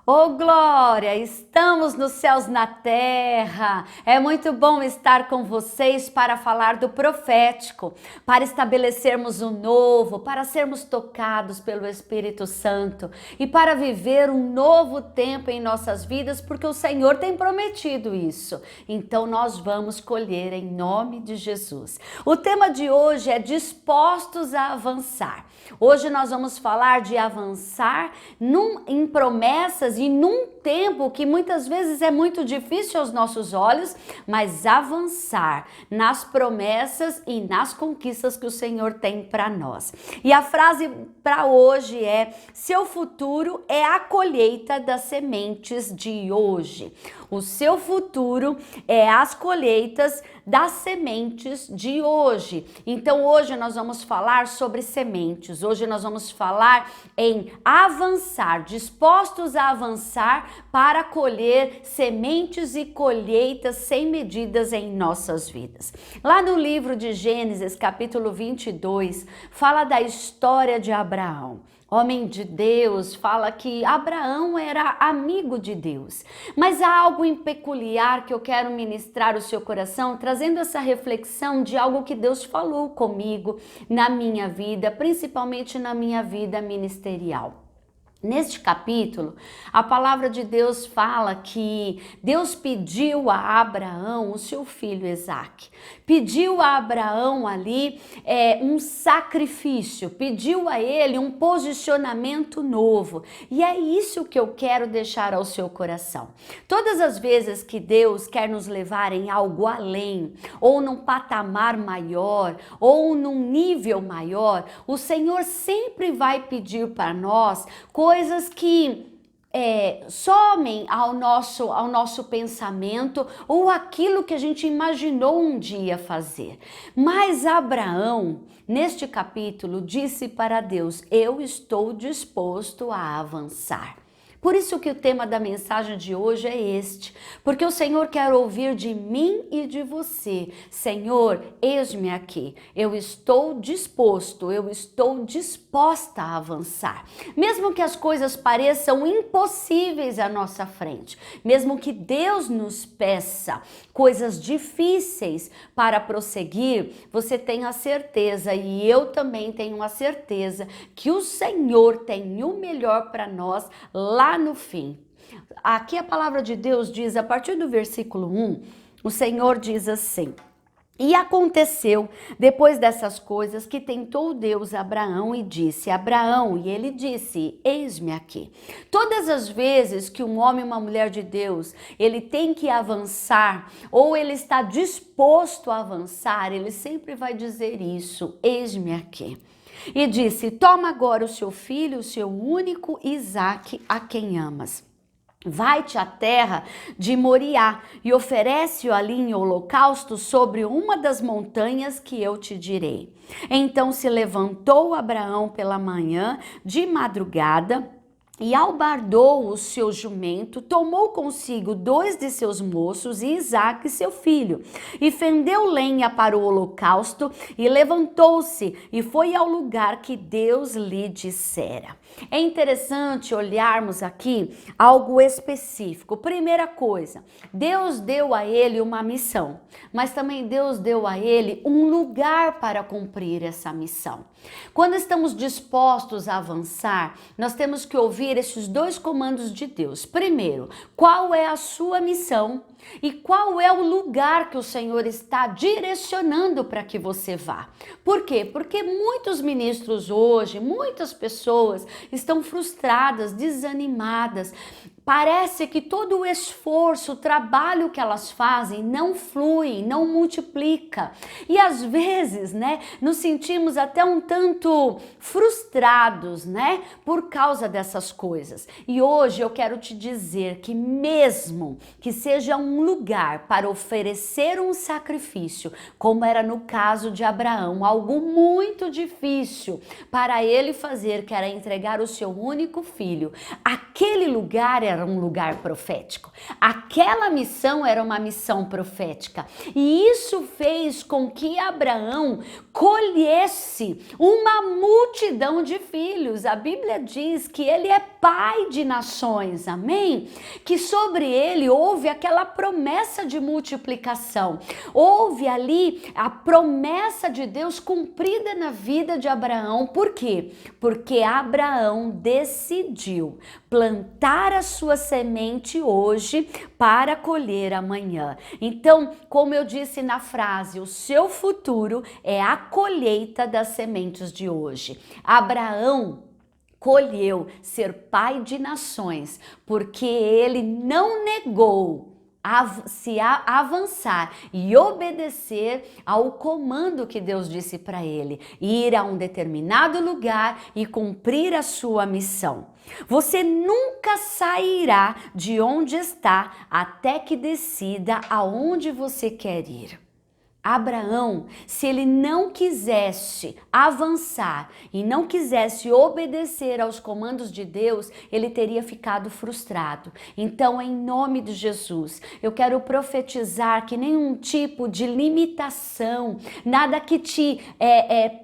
Ô Glória, estamos nos céus na terra. É muito bom estar com vocês para falar do profético, para estabelecermos o novo, para sermos tocados pelo Espírito Santo e para viver um novo tempo em nossas vidas, porque o Senhor tem prometido isso. Então nós vamos colher em nome de Jesus. O tema de hoje é dispostos a avançar. Hoje nós vamos falar de avançar em promessas e num tempo que muitas vezes é muito difícil aos nossos olhos, mas avançar nas promessas e nas conquistas que o Senhor tem para nós. E a frase para hoje é: seu futuro é a colheita das sementes de hoje. O seu futuro é as colheitas das sementes de hoje. Então hoje nós vamos falar sobre sementes. Hoje nós vamos falar em avançar, dispostos a avançar para colher sementes e colheitas sem medidas em nossas vidas. Lá no livro de Gênesis, capítulo 22, fala da história de Abraão. Homem de Deus, fala que Abraão era amigo de Deus. Mas há algo em peculiar que eu quero ministrar o seu coração, trazendo essa reflexão de algo que Deus falou comigo na minha vida, principalmente na minha vida ministerial. Neste capítulo, a palavra de Deus fala que Deus pediu a Abraão o seu filho Isaque. Pediu a Abraão ali um sacrifício, pediu a ele um posicionamento novo. E é isso que eu quero deixar ao seu coração. Todas as vezes que Deus quer nos levar em algo além, ou num patamar maior, ou num nível maior, o Senhor sempre vai pedir para nós coisas que somem ao nosso pensamento ou aquilo que a gente imaginou um dia fazer. Mas Abraão, neste capítulo, disse para Deus: eu estou disposto a avançar. Por isso que o tema da mensagem de hoje é este, porque o Senhor quer ouvir de mim e de você: Senhor, eis-me aqui, eu estou disposto, eu estou disposta a avançar. Mesmo que as coisas pareçam impossíveis à nossa frente, mesmo que Deus nos peça coisas difíceis para prosseguir, você tem a certeza, e eu também tenho a certeza, que o Senhor tem o melhor para nós lá no fim. Aqui a palavra de Deus diz, a partir do versículo 1, o Senhor diz assim: e aconteceu, depois dessas coisas, que tentou Deus Abraão e disse: Abraão, e ele disse: eis-me aqui. Todas as vezes que um homem e uma mulher de Deus, ele tem que avançar, ou ele está disposto a avançar, ele sempre vai dizer isso: eis-me aqui. E disse: toma agora o seu filho, o seu único Isaque, a quem amas. Vai-te à terra de Moriá e oferece-o ali em holocausto sobre uma das montanhas que eu te direi. Então se levantou Abraão pela manhã de madrugada e albardou o seu jumento, tomou consigo 2 de seus moços e Isaque seu filho, e fendeu lenha para o holocausto, e levantou-se e foi ao lugar que Deus lhe dissera. É interessante olharmos aqui algo específico. Primeira coisa, Deus deu a ele uma missão, mas também Deus deu a ele um lugar para cumprir essa missão. Quando estamos dispostos a avançar, nós temos que ouvir esses 2 comandos de Deus. Primeiro, qual é a sua missão e qual é o lugar que o Senhor está direcionando para que você vá. Por quê? Porque muitos ministros hoje, muitas pessoas estão frustradas, desanimadas. Parece que todo o esforço, o trabalho que elas fazem não flui, não multiplica. E às vezes, nos sentimos até um tanto frustrados, por causa dessas coisas. E hoje eu quero te dizer que mesmo que seja um lugar para oferecer um sacrifício, como era no caso de Abraão, algo muito difícil para ele fazer, que era entregar o seu único filho, Aquele lugar era um lugar profético. Aquela missão era uma missão profética. E isso fez com que Abraão colhesse uma multidão de filhos. A Bíblia diz que ele é pai de nações, amém? Que sobre ele houve aquela promessa de multiplicação. Houve ali a promessa de Deus cumprida na vida de Abraão. Por quê? Porque Abraão decidiu plantar a sua semente hoje para colher amanhã. Então, como eu disse na frase, o seu futuro é a colheita das sementes de hoje. Abraão colheu ser pai de nações, porque ele não negou avançar e obedecer ao comando que Deus disse para ele, ir a um determinado lugar e cumprir a sua missão. Você nunca sairá de onde está até que decida aonde você quer ir. Abraão, se ele não quisesse avançar e não quisesse obedecer aos comandos de Deus, ele teria ficado frustrado. Então, em nome de Jesus, eu quero profetizar que nenhum tipo de limitação, nada que te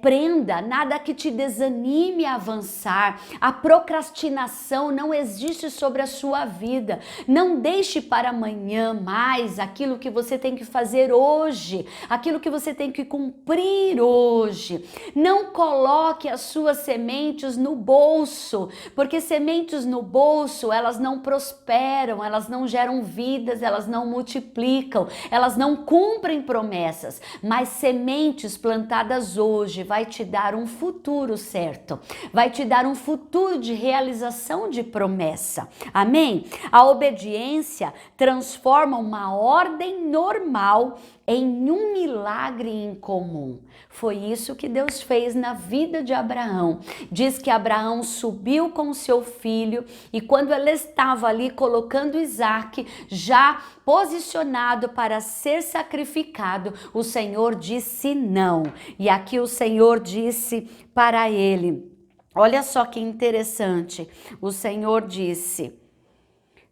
prenda, nada que te desanime a avançar, a procrastinação não existe sobre a sua vida. Não deixe para amanhã mais aquilo que você tem que fazer hoje, aquilo que você tem que cumprir hoje. Não coloque as suas sementes no bolso, porque sementes no bolso, elas não prosperam, elas não geram vidas, elas não multiplicam, elas não cumprem promessas, mas sementes plantadas hoje vai te dar um futuro certo, vai te dar um futuro de realização de promessa. Amém? A obediência transforma uma ordem normal em um milagre incomum. Foi isso que Deus fez na vida de Abraão. Diz que Abraão subiu com seu filho e quando ele estava ali colocando Isaque, já posicionado para ser sacrificado, o Senhor disse não. E aqui o Senhor disse para ele, olha só que interessante, o Senhor disse...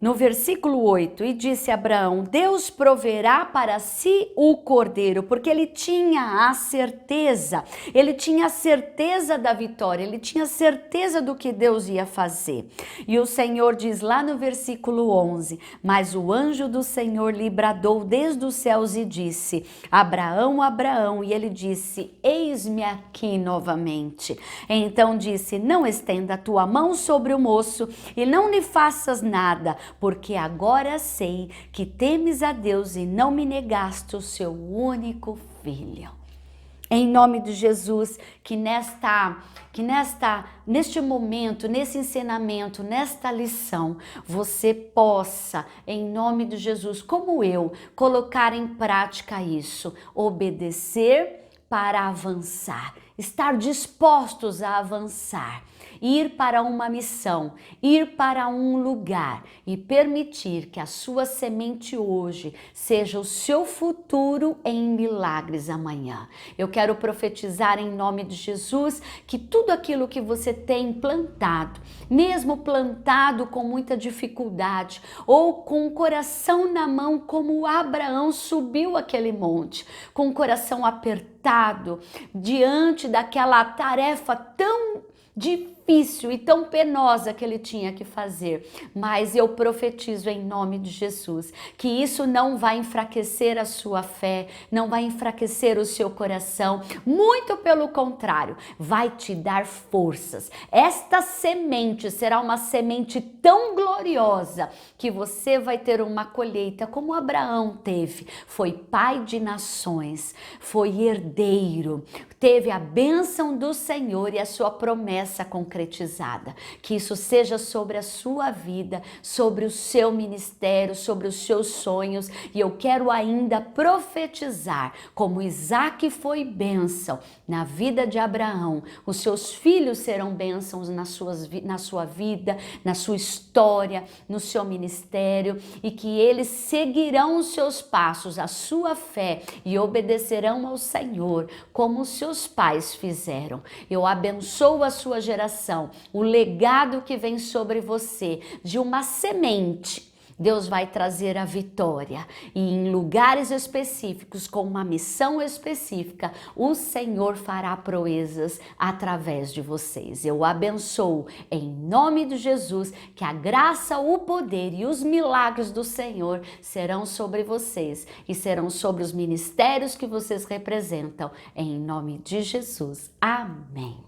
No versículo 8, e disse Abraão, Deus proverá para si o cordeiro, porque ele tinha a certeza da vitória, ele tinha certeza do que Deus ia fazer. E o Senhor diz lá no versículo 11, mas o anjo do Senhor lhe bradou desde os céus e disse, Abraão, Abraão, e ele disse, eis-me aqui novamente. Então disse, não estenda a tua mão sobre o moço e não lhe faças nada, porque agora sei que temes a Deus e não me negaste o seu único filho. Em nome de Jesus, neste momento, nesse ensinamento, nesta lição, você possa, em nome de Jesus, como eu, colocar em prática isso, obedecer para avançar, estar dispostos a avançar, ir para uma missão, ir para um lugar e permitir que a sua semente hoje seja o seu futuro em milagres amanhã. Eu quero profetizar em nome de Jesus que tudo aquilo que você tem plantado, mesmo plantado com muita dificuldade ou com o coração na mão, como Abraão subiu aquele monte, com o coração apertado diante daquela tarefa tão difícil e tão penosa que ele tinha que fazer, mas eu profetizo em nome de Jesus que isso não vai enfraquecer a sua fé, não vai enfraquecer o seu coração, muito pelo contrário, vai te dar forças. Esta semente será uma semente tão gloriosa que você vai ter uma colheita como Abraão teve, foi pai de nações, foi herdeiro, teve a bênção do Senhor e a sua promessa concretizada. Que isso seja sobre a sua vida, sobre o seu ministério, sobre os seus sonhos. E eu quero ainda profetizar como Isaque foi bênção na vida de Abraão. Os seus filhos serão bênçãos na sua vida, na sua história, no seu ministério e que eles seguirão os seus passos, a sua fé e obedecerão ao Senhor como os seus pais fizeram. Eu abençoo a sua sua geração, o legado que vem sobre você, de uma semente, Deus vai trazer a vitória e em lugares específicos, com uma missão específica, o Senhor fará proezas através de vocês. Eu abençoo em nome de Jesus que a graça, o poder e os milagres do Senhor serão sobre vocês e serão sobre os ministérios que vocês representam. Em nome de Jesus. Amém.